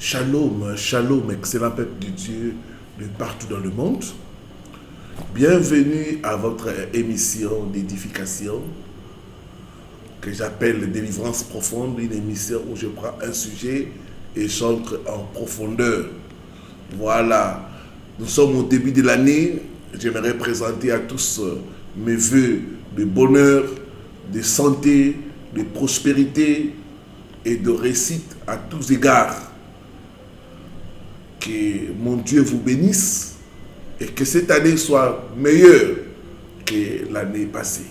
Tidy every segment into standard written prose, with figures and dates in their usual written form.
Shalom, shalom, excellent peuple de Dieu de partout dans le monde. Bienvenue à votre émission d'édification que j'appelle Délivrance profonde, une émission où je prends un sujet et j'entre en profondeur. Voilà, nous sommes au début de l'année. J'aimerais présenter à tous mes vœux de bonheur, de santé, de prospérité et de réussite à tous égards. Que mon Dieu vous bénisse et que cette année soit meilleure que l'année passée.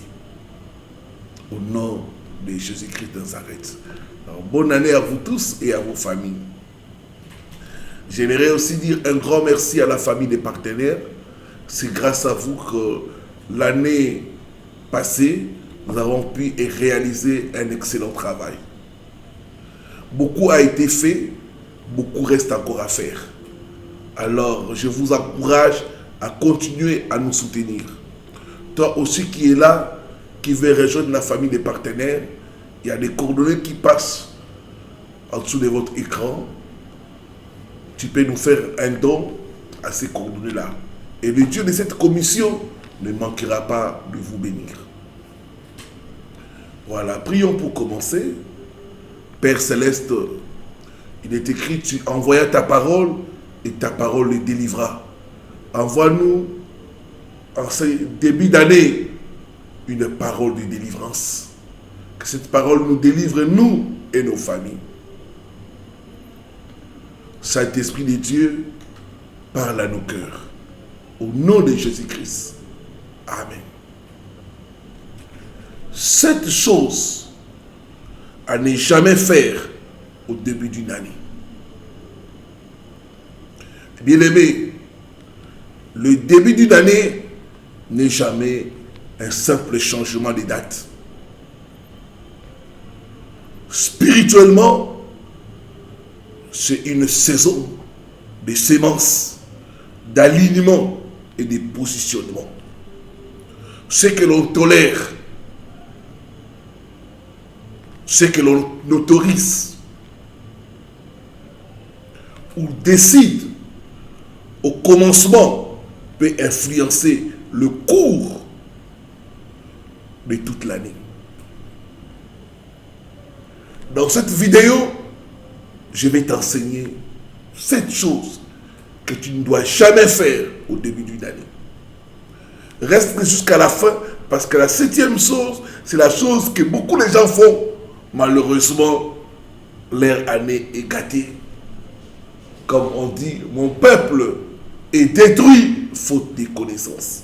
Au nom de Jésus-Christ de Nazareth. Alors, bonne année à vous tous et à vos familles. J'aimerais aussi dire un grand merci à la famille des partenaires. C'est grâce à vous que l'année passée, nous avons pu réaliser un excellent travail. Beaucoup a été fait, beaucoup reste encore à faire. Alors, je vous encourage à continuer à nous soutenir. Toi aussi qui es là, qui veut rejoindre la famille des partenaires, il y a des coordonnées qui passent en dessous de votre écran. Tu peux nous faire un don à ces coordonnées-là. Et le Dieu de cette commission ne manquera pas de vous bénir. Voilà, prions pour commencer. Père Céleste, il est écrit, tu envoyas ta parole et ta parole les délivra. Envoie-nous en ce début d'année une parole de délivrance. Que cette parole nous délivre, nous et nos familles. Saint-Esprit de Dieu, parle à nos cœurs. Au nom de Jésus-Christ. Amen. Cette chose à ne jamais faire au début d'une année. Bien-aimé, le début d'une année n'est jamais un simple changement de date. Spirituellement, c'est une saison de sémence, d'alignement et de positionnement. Ce que l'on tolère, ce que l'on autorise ou décide au commencement peut influencer le cours de toute l'année. Dans cette vidéo, je vais t'enseigner 7 choses que tu ne dois jamais faire au début d'une année. Reste jusqu'à la fin parce que la 7e chose, c'est la chose que beaucoup de gens font. Malheureusement, leur année est gâtée. Comme on dit, mon peuple est détruit faute de connaissances.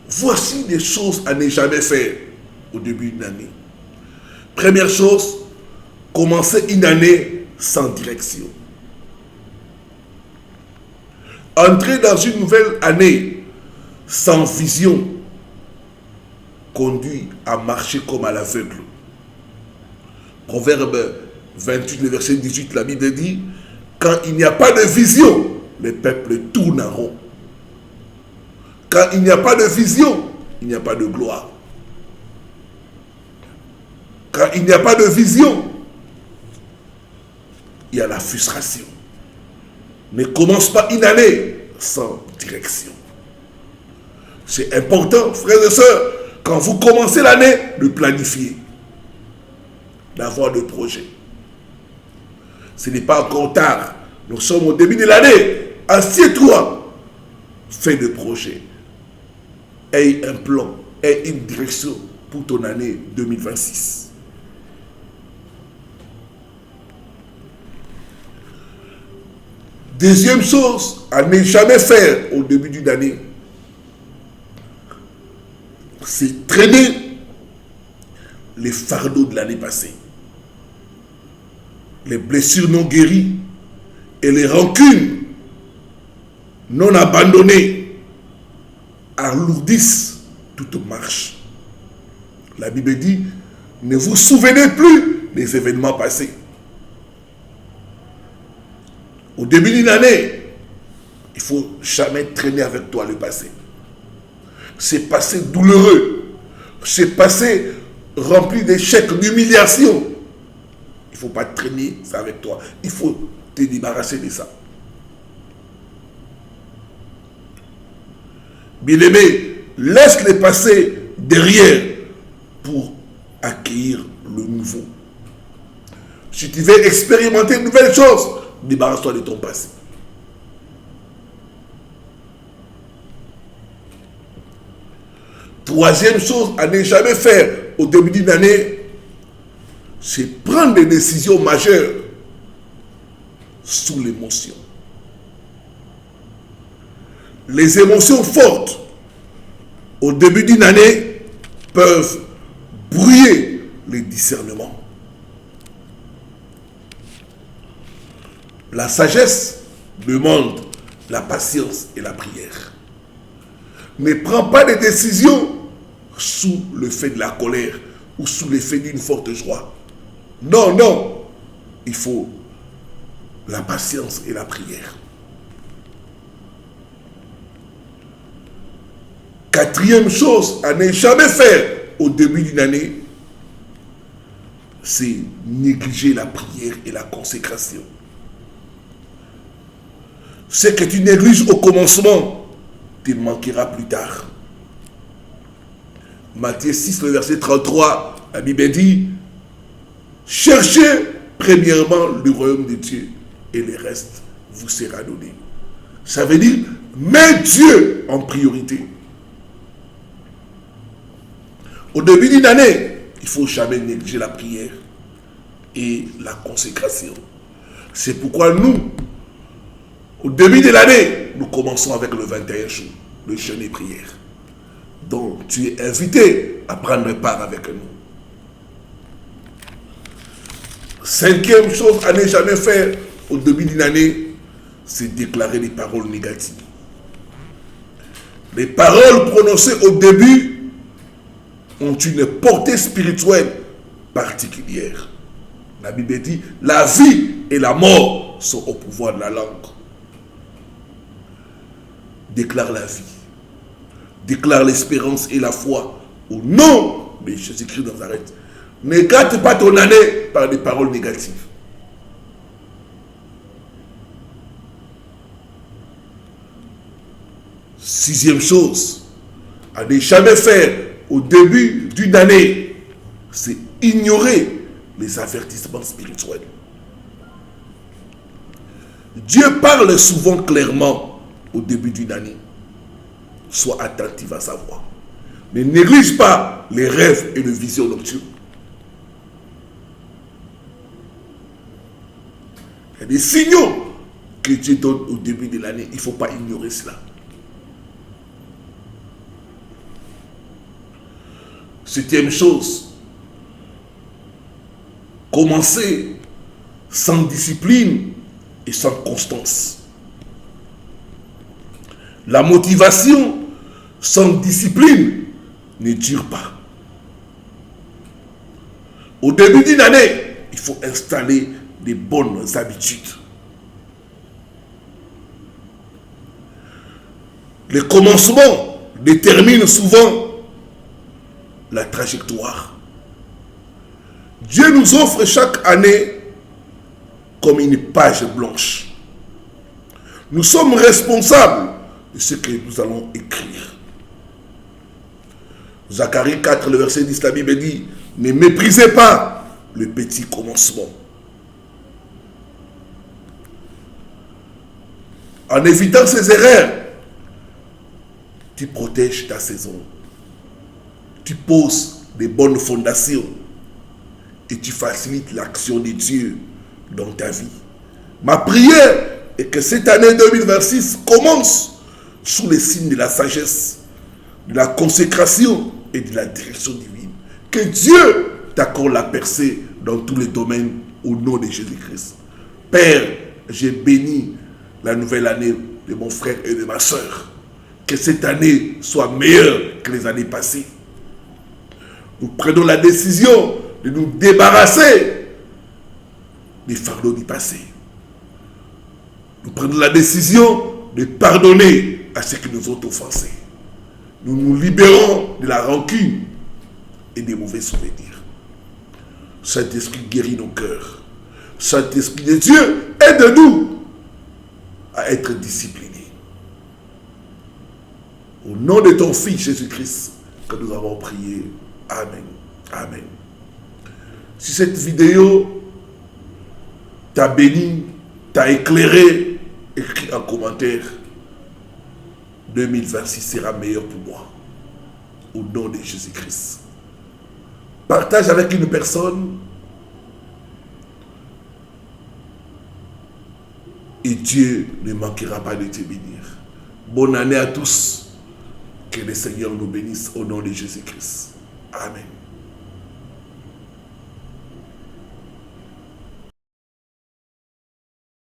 Voici des choses à ne jamais faire au début d'une année. Première chose, commencer une année sans direction. Entrer dans une nouvelle année sans vision conduit à marcher comme à l'aveugle. Proverbe 28, le verset 18, la Bible dit, quand il n'y a pas de vision, les peuples tournent en rond. Quand il n'y a pas de vision, il n'y a pas de gloire. Quand il n'y a pas de vision, il y a la frustration. Ne commence pas une année sans direction. C'est important, frères et sœurs, quand vous commencez l'année, de planifier, d'avoir des projets. Ce n'est pas encore tard. Nous sommes au début de l'année. Assieds-toi. Fais des projets. Aie un plan. Aie une direction pour ton année 2026. Deuxième chose à ne jamais faire au début d'une année, c'est traîner les fardeaux de l'année passée. Les blessures non guéries et les rancunes non abandonnées alourdissent toute marche. La Bible dit, ne vous souvenez plus des événements passés. Au début d'une année, il ne faut jamais traîner avec toi le passé. C'est passé douloureux, c'est passé rempli d'échecs, d'humiliation. Il ne faut pas traîner ça avec toi. Il faut te débarrasser de ça. Bien-aimé, laisse le passé derrière pour accueillir le nouveau. Si tu veux expérimenter de nouvelles choses, débarrasse-toi de ton passé. Troisième chose à ne jamais faire au début d'une année, c'est prendre des décisions majeures sous l'émotion. Les émotions fortes au début d'une année peuvent brouiller les discernements. La sagesse demande la patience et la prière. Ne prends pas de décisions sous l'effet de la colère ou sous l'effet d'une forte joie. Non, non. Il faut la patience et la prière. Quatrième chose à ne jamais faire au début d'une année, c'est négliger la prière et la consécration. Ce que tu négliges au commencement, tu manqueras plus tard. Matthieu 6, le verset 33, la Bible dit, cherchez premièrement le royaume de Dieu et le reste vous sera donné. Ça veut dire, mets Dieu en priorité. Au début d'une année, il ne faut jamais négliger la prière et la consécration. C'est pourquoi nous, au début de l'année, nous commençons avec le 21 jours, le jeûne et prière. Donc, tu es invité à prendre part avec nous. Cinquième chose à ne jamais faire au début d'une année, c'est déclarer des paroles négatives. Les paroles prononcées au début ont une portée spirituelle particulière. La Bible dit, la vie et la mort sont au pouvoir de la langue. Déclare la vie. Déclare l'espérance et la foi au nom de Jésus-Christ de Nazareth. Ne gâte pas ton année par des paroles négatives. Sixième chose à ne jamais faire au début d'une année, c'est ignorer les avertissements spirituels. Dieu parle souvent clairement au début d'une année. Sois attentif à sa voix. Ne néglige pas les rêves et les visions nocturnes. Il y a des signaux que Dieu donne au début de l'année. Il ne faut pas ignorer cela. Septième chose, commencer sans discipline et sans constance. La motivation sans discipline ne dure pas. Au début d'une année, il faut installer des bonnes habitudes. Le commencement détermine souvent la trajectoire. Dieu nous offre chaque année comme une page blanche. Nous sommes responsables de ce que nous allons écrire. Zacharie 4, le verset 10, la Bible dit, ne méprisez pas le petit commencement. En évitant ces erreurs, tu protèges ta saison. Tu poses des bonnes fondations et tu facilites l'action de Dieu dans ta vie. Ma prière est que cette année 2026 commence sous les signes de la sagesse, de la consécration et de la direction divine. Que Dieu t'accorde la percée dans tous les domaines au nom de Jésus-Christ. Père, j'ai béni la nouvelle année de mon frère et de ma soeur. Que cette année soit meilleure que les années passées. Nous prenons la décision de nous débarrasser des fardeaux du passé. Nous prenons la décision de pardonner à ceux qui nous ont offensés. Nous nous libérons de la rancune et des mauvais souvenirs. Saint-Esprit, guéris nos cœurs. Saint-Esprit de Dieu, aide-nous à être disciplinés. Au nom de ton Fils Jésus-Christ, que nous avons prié. Amen. Amen. Si cette vidéo t'a béni, t'a éclairé, écris en commentaire. 2026 sera meilleur pour moi. Au nom de Jésus-Christ. Partage avec une personne. Et Dieu ne manquera pas de te bénir. Bonne année à tous. Que le Seigneur nous bénisse au nom de Jésus-Christ. Amen.